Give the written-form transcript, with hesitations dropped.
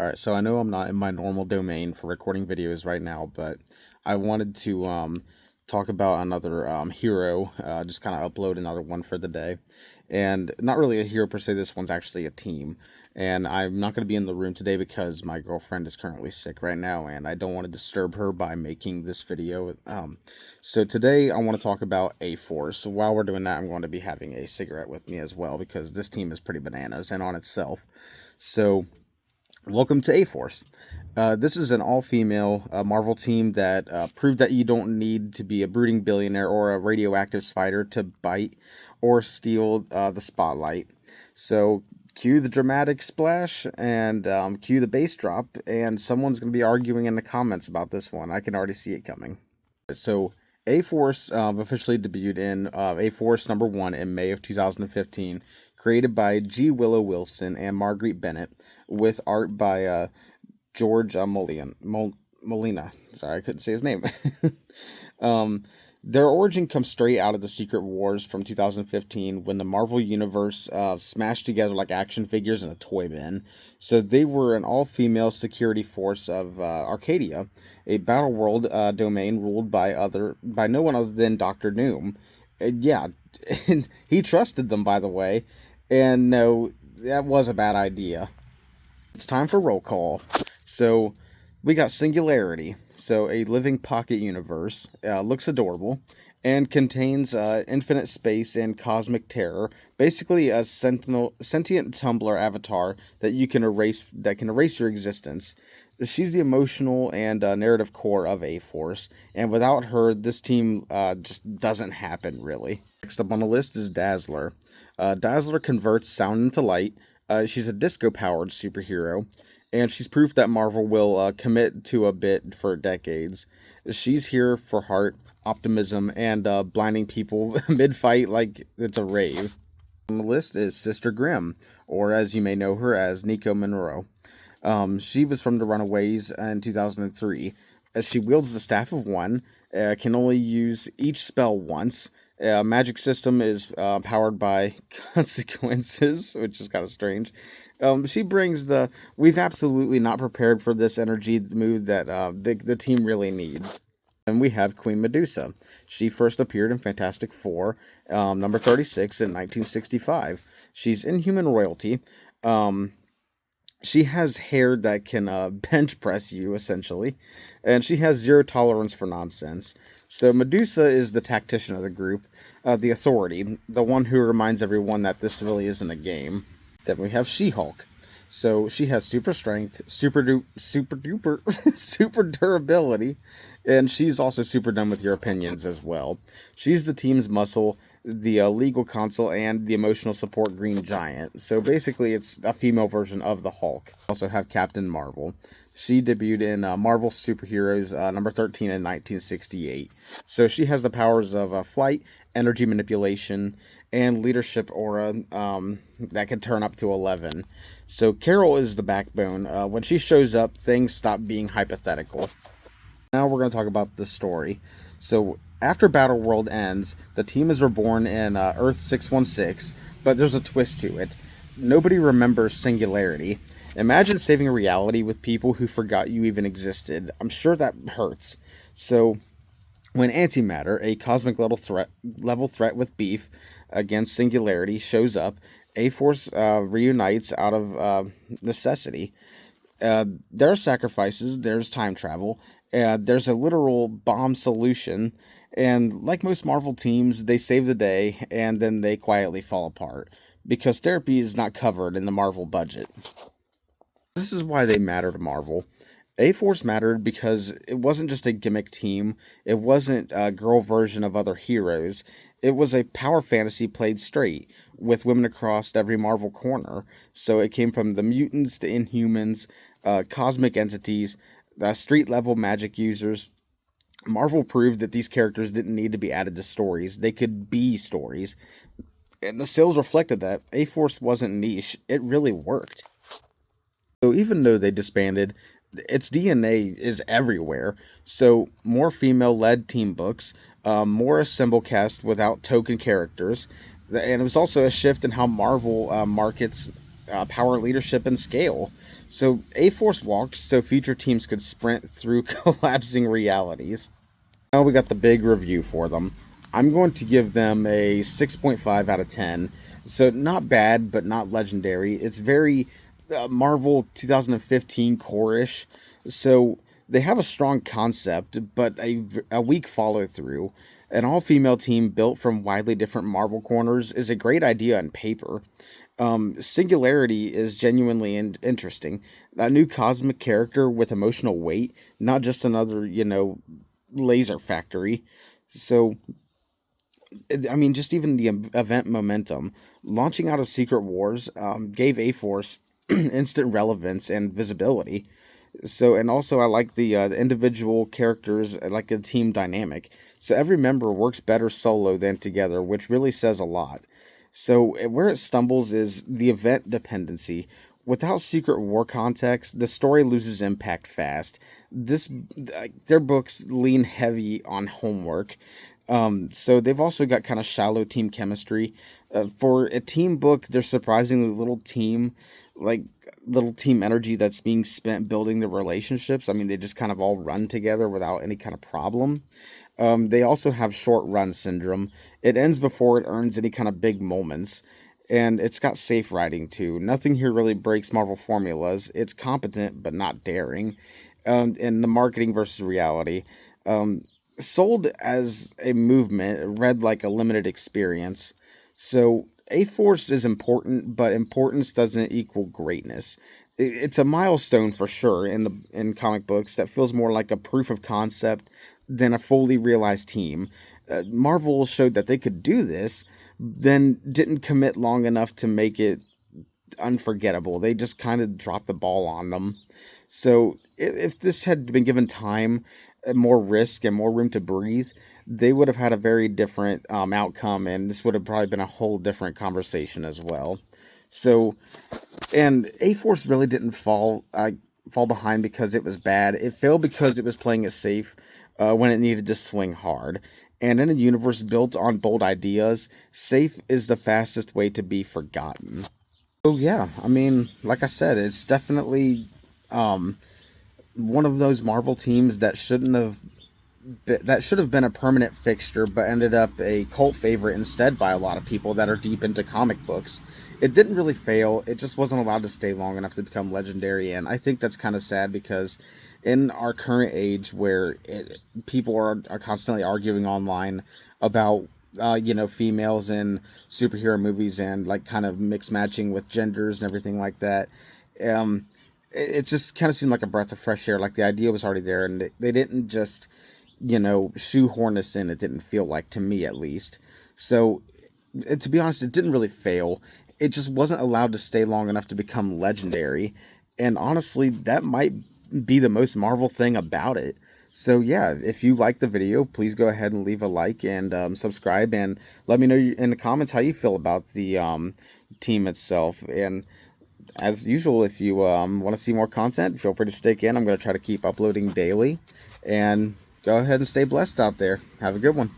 All right, so I know I'm not in my normal domain for recording videos right now, but I wanted to talk about another hero, just kind of upload another one for the day. And not really a hero per se, this one's actually a team. And I'm not going to be in the room today because my girlfriend is currently sick right now, and I don't want to disturb her by making this video. So today I want to talk about A-Force. So while we're doing that, I'm going to be having a cigarette with me as well because this team is pretty bananas and on itself. So welcome to A-Force. This is an all-female Marvel team that proved that you don't need to be a brooding billionaire or a radioactive spider to bite or steal the spotlight. So cue the dramatic splash and cue the bass drop, and someone's going to be arguing in the comments about this one. I can already see it coming. So A-Force officially debuted in A-Force #1 in May of 2015, created by G. Willow Wilson and Marguerite Bennett, with art by George Molina. Sorry, I couldn't say his name. um, their origin comes straight out of the Secret Wars from 2015 when the Marvel Universe smashed together like action figures in a toy bin. So they were an all-female security force of Arcadia, a battle world domain ruled by no one other than Doctor Doom. Yeah, he trusted them, by the way, and no, that was a bad idea. It's time for roll call. So we got Singularity. So a living pocket universe. Looks adorable and contains infinite space and cosmic terror. Basically, a sentient Tumblr avatar that can erase your existence. She's the emotional and narrative core of A-Force, and without her, this team just doesn't happen, really. Next up on the list is Dazzler. Dazzler converts sound into light. She's a disco-powered superhero, and she's proof that Marvel will commit to a bit for decades. She's here for heart, optimism, and blinding people mid-fight like it's a rave. On the list is Sister Grimm, or as you may know her as Nico Monroe. She was from the Runaways in 2003. As she wields the Staff of One, can only use each spell once. Magic system is powered by consequences, which is kind of strange. She brings the we've absolutely not prepared for this energy mood that the team really needs. And we have Queen Medusa. She first appeared in Fantastic Four, number 36 in 1965. She's Inhuman royalty. Um, she has hair that can bench press you, essentially, and she has zero tolerance for nonsense. So Medusa is the tactician of the group, the authority, the one who reminds everyone that this really isn't a game. Then we have She-Hulk. So she has super strength, super duper, super durability, and she's also super done with your opinions as well. She's the team's muscle, the legal counsel, and the emotional support Green Giant. So basically, it's a female version of the Hulk. Also have Captain Marvel. She debuted in Marvel Superheroes number 13 in 1968. So she has the powers of flight, energy manipulation, and leadership aura that can turn up to 11. So Carol is the backbone. When she shows up, things stop being hypothetical. Now we're going to talk about the story. So after Battle World ends, the team is reborn in Earth 616, but there's a twist to it. Nobody remembers Singularity. Imagine saving a reality with people who forgot you even existed. I'm sure that hurts. So when Antimatter, a cosmic level threat with beef against Singularity, shows up, A-Force reunites out of necessity. There are sacrifices, there's time travel, there's a literal bomb solution, and like most Marvel teams, they save the day and then they quietly fall apart because therapy is not covered in the Marvel budget. This is why they matter to Marvel. A-Force mattered because it wasn't just a gimmick team, it wasn't a girl version of other heroes. It was a power fantasy played straight, with women across every Marvel corner. So it came from the mutants to Inhumans, cosmic entities, street level magic users. Marvel proved that these characters didn't need to be added to stories, they could be stories. And the sales reflected that. A-Force wasn't niche, it really worked. So even though they disbanded, its DNA is everywhere. So more female-led team books, more assemble cast without token characters, and it was also a shift in how Marvel markets power, leadership, and scale. So A-Force walked so future teams could sprint through collapsing realities. Now we got the big review for them. I'm going to give them a 6.5 out of 10. So not bad, but not legendary. It's very Marvel 2015 core-ish. So they have a strong concept, but a weak follow-through. An all-female team built from widely different Marvel corners is a great idea on paper. Singularity is genuinely interesting. A new cosmic character with emotional weight, not just another, laser factory. So, I mean, just even the event momentum. Launching out of Secret Wars gave A Force instant relevance and visibility. So, and also I like the individual characters, I like the team dynamic. So every member works better solo than together, which really says a lot. So where it stumbles is the event dependency. Without Secret War context, the story loses impact fast. Their books lean heavy on homework. So they've also got kind of shallow team chemistry. For a team book, there's surprisingly like little team energy that's being spent building the relationships. I mean, they just kind of all run together without any kind of problem. They also have short run syndrome. It ends before it earns any kind of big moments. And it's got safe writing too. Nothing here really breaks Marvel formulas. It's competent but not daring. And the marketing versus reality. Um, Sold as a movement, read like a limited experience. So A Force is important, but importance doesn't equal greatness. It's a milestone for sure in comic books that feels more like a proof of concept than a fully realized team. Marvel showed that they could do this, then didn't commit long enough to make it unforgettable. They just kind of dropped the ball on them. So if this had been given time, more risk, and more room to breathe, they would have had a very different outcome, and this would have probably been a whole different conversation as well. So, and A Force really didn't fall behind because it was bad. It failed because it was playing it safe when it needed to swing hard. And in a universe built on bold ideas, safe is the fastest way to be forgotten. So yeah, I mean, like I said, it's definitely um, one of those Marvel teams that should have been a permanent fixture, but ended up a cult favorite instead by a lot of people that are deep into comic books. It didn't really fail. It just wasn't allowed to stay long enough to become legendary, and I think that's kind of sad because in our current age where people are constantly arguing online about females in superhero movies and like kind of mix matching with genders and everything like that. um it just kind of seemed like a breath of fresh air. Like the idea was already there, and they didn't just shoehorn us in. It didn't feel like, to me at least. So, to be honest, it didn't really fail. It just wasn't allowed to stay long enough to become legendary. And honestly, that might be the most Marvel thing about it. So yeah, if you like the video, please go ahead and leave a like and subscribe, and let me know in the comments how you feel about the team itself. And as usual, if you want to see more content, feel free to stick in. I'm going to try to keep uploading daily. And go ahead and stay blessed out there. Have a good one.